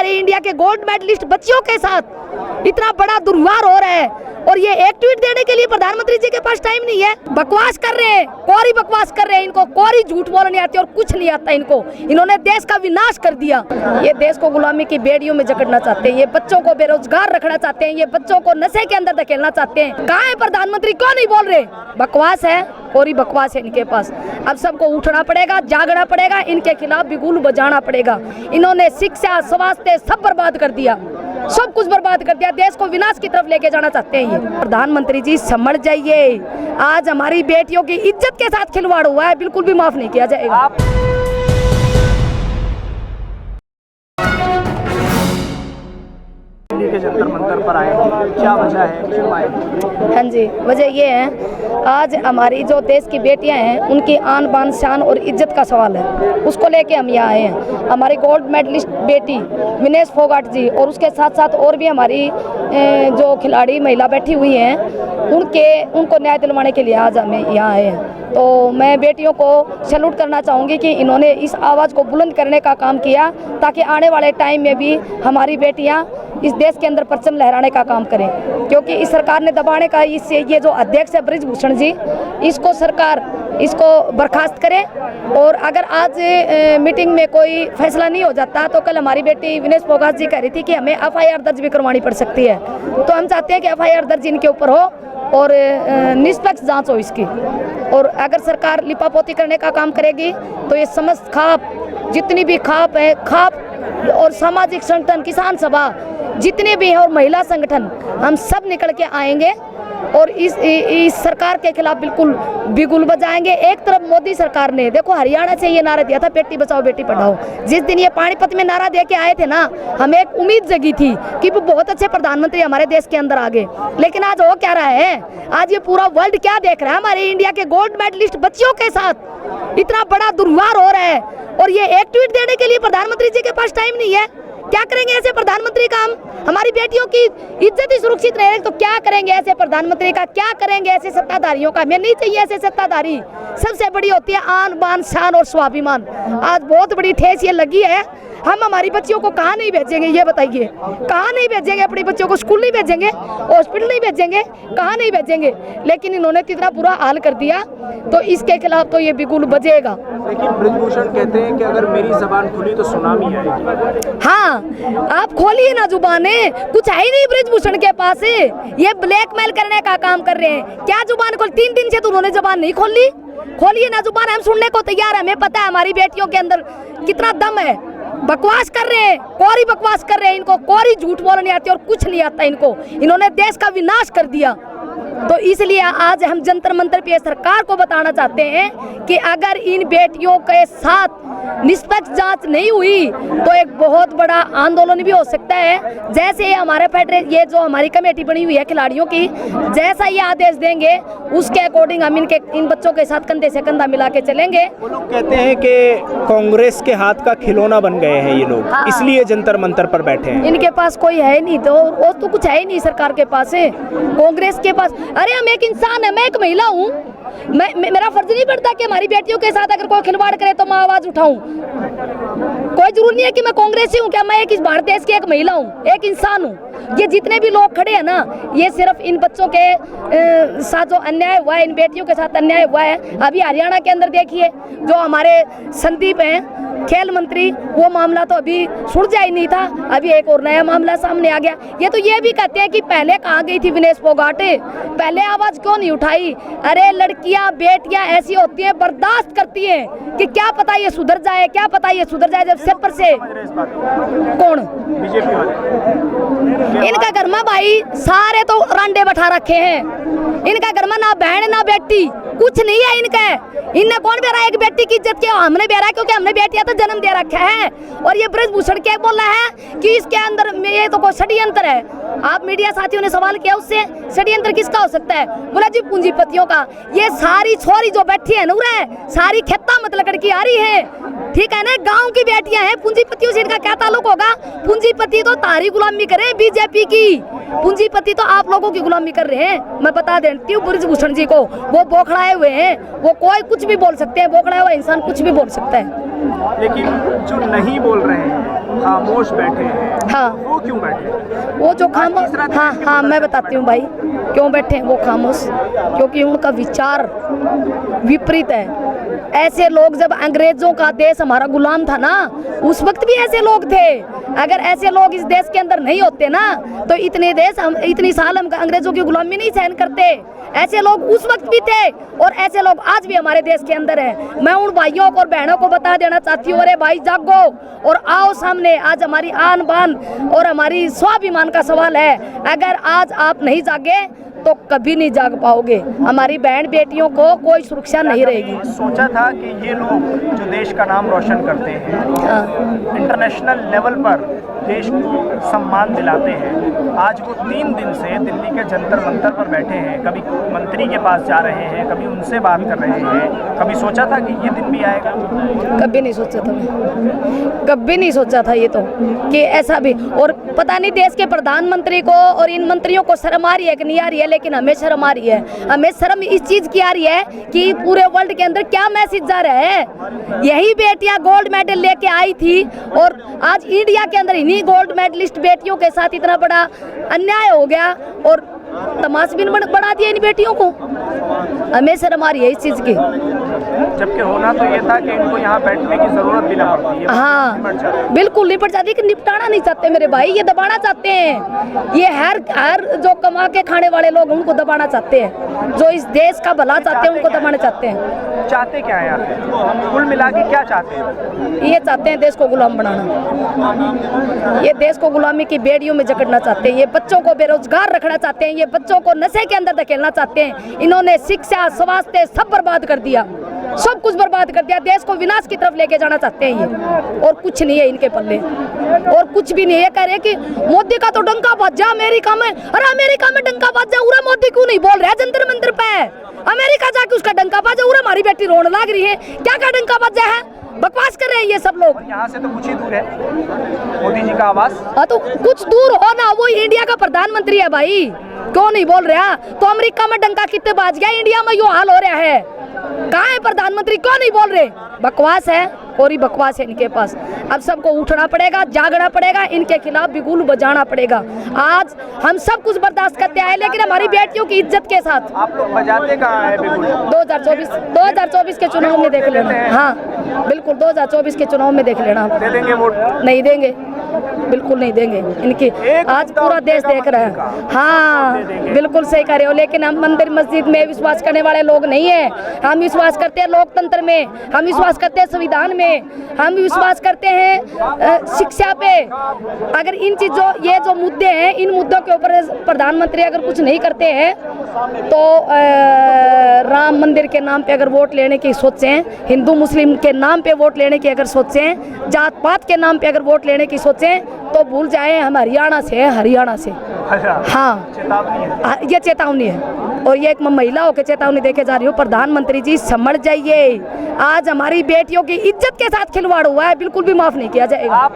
हमारे इंडिया के gold medallist बच्चियों के साथ इतना बड़ा दुर्व्यवहार हो रहा है और ये एक ट्वीट देने के लिए प्रधानमंत्री जी के पास टाइम नहीं है। बकवास कर रहे हैं, कोरी बकवास कर रहे हैं, इनको कोरी झूठ बोलना नहीं आती और कुछ नहीं आता इनको। इन्होंने देश का विनाश कर दिया। ये देश को गुलामी की बेड़ियों में जकड़ना चाहते हैं, ये बच्चों को बेरोजगार रखना चाहते हैं, ये बच्चों को नशे के अंदर धकेलना चाहते हैं। कहाँ है प्रधानमंत्री, क्यों नहीं बोल रहे? बकवास है, कोरी बकवास है इनके पास। अब सबको उठना पड़ेगा, जागना पड़ेगा, इनके खिलाफ बिगुल बजाना पड़ेगा। इन्होंने शिक्षा, स्वास्थ्य सब बर्बाद कर दिया, सब कुछ बर्बाद कर दिया, देश को विनाश की तरफ लेके जाना चाहते हैं ये। प्रधानमंत्री जी समझ जाइए, आज हमारी बेटियों की इज्जत के साथ खिलवाड़ हुआ है, बिल्कुल भी माफ नहीं किया जाएगा। के जंतर मंतर पर आए हैं, क्या वजह है, क्यों आए? हाँ जी, वजह ये है, आज हमारी जो देश की बेटियां हैं उनकी आन बान शान और इज्जत का सवाल है, उसको लेके हम यहाँ आए हैं। हमारी गोल्ड मेडलिस्ट बेटी विनेश फोगाट जी और उसके साथ साथ और भी हमारी जो खिलाड़ी महिला बैठी हुई हैं उनको न्याय दिलवाने के लिए आज हम यहाँ आए हैं। तो मैं बेटियों को सैल्यूट करना चाहूँगी कि इन्होंने इस आवाज़ को बुलंद करने का काम किया ताकि आने वाले टाइम में भी हमारी बेटियाँ इस देश के अंदर परचम लहराने का काम करें, क्योंकि इस सरकार ने दबाने का ये जो अध्यक्ष है ब्रिजभूषण जी, इसको सरकार बर्खास्त करे। और अगर आज मीटिंग में कोई फैसला नहीं हो जाता तो कल हमारी बेटी विनेश फोगाट जी कह रही थी कि हमें FIR दर्ज भी करवानी पड़ सकती है। तो हम चाहते हैं कि FIR दर्ज इनके ऊपर हो और निष्पक्ष जांच हो इसकी। और अगर सरकार लिपापोती करने का काम करेगी तो ये समस्त खाप, जितनी भी खाप है, खाप और सामाजिक संगठन, किसान सभा, जितने भी हैं और महिला संगठन, हम सब निकल के आएंगे और इस सरकार के खिलाफ बिल्कुल बिगुल बजाएंगे। एक तरफ मोदी सरकार ने देखो हरियाणा से ये नारा दिया था, बेटी बचाओ बेटी पढ़ाओ। जिस दिन ये पानीपत में नारा दे के आए थे ना, हमें एक उम्मीद जगी थी कि वो बहुत अच्छे प्रधानमंत्री हमारे देश के अंदर आ गए। लेकिन आज हो क्या रहा है, आज ये पूरा वर्ल्ड क्या देख रहा है, हमारे इंडिया के गोल्ड मेडलिस्ट बच्चियों के साथ इतना बड़ा दुर्व्यवहार हो रहा है और ये एक ट्वीट देने के लिए प्रधानमंत्री जी के पास टाइम नहीं है। क्या करेंगे ऐसे प्रधानमंत्री का? हमारी बेटियों की इज्जत ही सुरक्षित रहे तो क्या करेंगे ऐसे प्रधानमंत्री का? क्या करेंगे ऐसे सत्ताधारियों का? हमें नहीं चाहिए ऐसे सत्ताधारी। सबसे बड़ी होती है आन बान शान और स्वाभिमान। आज बहुत बड़ी ठेस ये लगी है। हम हमारी बच्चियों को कहाँ नहीं भेजेंगे, ये बताइए? कहाँ नहीं भेजेंगे अपनी बच्चियों को? स्कूल नहीं भेजेंगे, हॉस्पिटल नहीं भेजेंगे, कहाँ नहीं भेजेंगे? लेकिन इन्होंने इतना बुरा हाल कर दिया तो इसके खिलाफ तो ये बिगुल बजेगा। लेकिन ब्रिजभूषण कहते हैं कि अगर मेरी जबान खुली तो सुनामी आएगी। हाँ, आप खोलिए ना जुबानें, कुछ है ही नहीं ब्रिजभूषण के पास। ये ब्लैकमेल करने का काम कर रहे हैं। क्या जुबान खोल? 3 दिन से तो उन्होंने जबान नहीं खोली। खोलिए ना जुबान, हम सुनने को तैयार है। हमें पता है हमारी बेटियों के अंदर कितना दम है। बकवास कर रहे हैं, कोरी बकवास कर रहे हैं, इनको कोरी झूठ बोलना नहीं आती और कुछ नहीं आता इनको। इन्होंने देश का विनाश कर दिया। तो इसलिए आज हम जंतर मंतर पे सरकार को बताना चाहते हैं कि अगर इन बेटियों के साथ निष्पक्ष जांच नहीं हुई तो एक बहुत बड़ा आंदोलन भी हो सकता है। जैसे हमारे ये जो हमारी कमेटी बनी हुई है खिलाड़ियों की, जैसा ये आदेश देंगे उसके अकॉर्डिंग हम इन बच्चों के साथ कंधे से कंधा मिला के चलेंगे। वो लोग कहते हैं कि कांग्रेस के हाथ का खिलौना बन गए हैं ये लोग, इसलिए जंतर मंतर पर बैठे हैं। इनके पास कोई है नहीं, तो वो तो कुछ है ही नहीं सरकार के पास है, कांग्रेस के पास। अरे हम एक इंसान है, मैं एक महिला हूँ, मेरा फर्ज नहीं पड़ता कि हमारी बेटियों के साथ अगर कोई खिलवाड़ करे तो मैं आवाज उठाऊं? कोई जरूरी नहीं है कि मैं कांग्रेसी हूँ, क्या मैं एक इस भारत देश की एक महिला हूँ, एक इंसान हूँ। ये जितने भी लोग खड़े हैं ना, ये सिर्फ इन बच्चों के साथ जो अन्याय हुआ है, इन बेटियों के साथ अन्याय हुआ है। अभी हरियाणा के अंदर देखिए, जो हमारे संदीप हैं खेल मंत्री, वो मामला तो अभी सुलझा ही नहीं था, अभी एक और नया मामला सामने आ गया। ये तो ये भी कहते हैं कि पहले कहाँ गई थी विनेश फोगाट, पहले आवाज क्यों नहीं उठाई? अरे लड़कियां बेटियां ऐसी होती हैं, बर्दाश्त करती हैं कि क्या पता ये सुधर जाए, क्या पता ये सुधर जाए। जब सिर पर से कौन बीजेपी वाले, इनका घर में भाई सारे तो रांडे बैठा रखे हैं। इनका घर में ना बहन ना बेटी, कुछ नहीं है इनका। इनने कौन बेरा एक बेटी की इज्जत किया? हमने बेरा, क्योंकि हमने बेटियां तो जन्म दे रखा है। और ये ब्रिजभूषण क्या बोल रहा है कि इसके अंदर ये तो कोई षड्यंत्र है। आप मीडिया साथियों ने सवाल किया उससे, षड्यंत्र किसका हो सकता है? बोला जी पूंजीपतियों का। ये सारी छोरी जो बैठी है नूर है, सारी खेता मत लकड़ की आ रही है, ठीक है ना? गांव की बेटियां हैं, पूंजीपतियों से इनका क्या ताल्लुक होगा? पूंजीपति तो तारी गुलामी करे बीजेपी की, पूंजीपति तो आप लोगों की गुलामी कर रहे हैं। मैं बता देती हूँ ब्रिजभूषण जी को, वो बौखलाए हुए हैं, वो कोई कुछ भी बोल सकते हैं, बौखलाया हुआ इंसान कुछ भी बोल सकता है। लेकिन जो नहीं बोल रहे हैं, खामोश बैठे हैं, हाँ, वो क्यों बैठे? वो जो खामोश, हाँ मैं बताती हूँ भाई क्यों बैठे हैं वो खामोश, क्योंकि उनका विचार विपरीत है। ऐसे लोग जब अंग्रेजों का देश हमारा गुलाम था ना, उस वक्त भी ऐसे लोग थे। अगर ऐसे लोग इस देश के अंदर नहीं होते ना, तो इतनी साल हम अंग्रेजों की गुलामी नहीं सहन करते। ऐसे लोग उस वक्त भी थे और ऐसे लोग आज भी हमारे देश के अंदर हैं। मैं उन भाइयों को और बहनों को बता देना चाहती हूँ, अरे भाई जागो और आओ सामने। आज हमारी आन बान और हमारी स्वाभिमान का सवाल है। अगर आज आप नहीं जागे तो कभी नहीं जाग पाओगे। हमारी बहन बेटियों को कोई सुरक्षा नहीं रहेगी। सोचा था कि ये लोग जो देश का नाम रोशन करते हैं, इंटरनेशनल लेवल पर देश को सम्मान दिलाते हैं, आज वो 3 दिन से दिल्ली के जंतर मंतर पर बैठे हैं। कभी मंत्री के पास जा रहे हैं, कभी उनसे बात कर रहे हैं। कभी सोचा था कि ये दिन भी आएगा? कभी नहीं सोचा था मैं, कभी नहीं सोचा था ये तो कि ऐसा भी। और पता नहीं देश के प्रधानमंत्री को और इन मंत्रियों को शर्म आ रही है कि नहीं आ रही है, लेकिन हमें शर्म आ रही है। हमें शर्म इस चीज की आ रही है कि पूरे वर्ल्ड के अंदर क्या मैसेज जा रहा है। यही बेटियां गोल्ड मेडल लेके आई थी और आज इंडिया के अंदर इन्हीं गोल्ड मेडलिस्ट बेटियों के साथ इतना बड़ा अन्याय हो गया और तमाशबीन बना दिया इन बेटियों को। हमें शर्म आ रही है इस चीज की। जबकि होना तो ये था कि इनको यहाँ बैठने की जरूरत भी ना पड़ती है। हाँ बिल्कुल निपट जाती, कि निपटाना नहीं चाहते मेरे भाई, ये दबाना चाहते हैं। ये हर जो कमा के खाने वाले लोग उनको दबाना चाहते हैं, जो इस देश का भला चाहते हैं उनको दबाना चाहते हैं। चाहते क्या है आप? कुल मिला के क्या चाहते हैं? ये चाहते हैं देश को गुलाम बनाना। ये देश को गुलामी की बेड़ियों में जकड़ना चाहते हैं। ये बच्चों को बेरोजगार रखना चाहते हैं। ये बच्चों को नशे के अंदर धकेलना चाहते हैं। इन्होंने शिक्षा, स्वास्थ्य सब बर्बाद कर दिया, सब कुछ बर्बाद कर दिया। देश को विनाश की तरफ लेके जाना चाहते हैं ये, और कुछ नहीं है इनके पल्ले, और कुछ भी नहीं है। ये कह रहे कि मोदी का तो डंका बज जा अमेरिका में। अरे अमेरिका में डंका बज जा, उरे मोदी क्यों नहीं बोल रहा है जंतर मंतर पे? अमेरिका जाके उसका डंका बजा, उरे हमारी बेटी रोने लग रही है, क्या क्या डंका बजा है? बकवास कर रहे हैं ये सब लोग। यहाँ से तो कुछ ही दूर है मोदी जी का आवास। हाँ तो कुछ दूर हो ना, वो इंडिया का प्रधानमंत्री है भाई, क्यों नहीं बोल रहा? तो अमेरिका में डंका कितने बाज गया, इंडिया में यो हाल हो रहा है। कहाँ है प्रधानमंत्री, क्यों नहीं बोल रहे? बकवास है, पूरी बकवास है इनके पास। अब सबको उठना पड़ेगा, जागना पड़ेगा, इनके खिलाफ बिगुल बजाना पड़ेगा। आज हम सब कुछ बर्दाश्त करते आए, लेकिन हमारी बेटियों की इज्जत के साथ। आप लोग बजाते कहाँ है बिगुल? 2024 के चुनाव में देख लेना। हाँ बिल्कुल 2024 के चुनाव में देख लेना। दे देंगे वोट? नहीं देंगे, बिल्कुल नहीं देंगे। इनकी आज पूरा देश देख रहा है। हाँ बिल्कुल सही कह रहे हो, लेकिन हम मंदिर मस्जिद में विश्वास करने वाले लोग नहीं है। हम विश्वास करते हैं लोकतंत्र में, हम विश्वास करते हैं संविधान में, हम विश्वास करते हैं शिक्षा पे। अगर इन चीजों, ये जो मुद्दे हैं, इन मुद्दों के ऊपर प्रधानमंत्री अगर कुछ नहीं करते हैं तो राम मंदिर के नाम पे अगर वोट लेने की सोचें, हिंदू मुस्लिम के नाम पे वोट लेने की अगर सोचें, जात पात के नाम पे अगर वोट लेने की सोचें, तो भूल जाएं हम हरियाणा से, हरियाणा से। हाँ ये चेतावनी है, और ये एक महिला होकर चेतावनी देके जा रही हूँ। प्रधानमंत्री जी समझ जाइए, आज हमारी बेटियों की इज्जत के साथ खिलवाड़ हुआ है, बिल्कुल भी माफ नहीं किया जाएगा।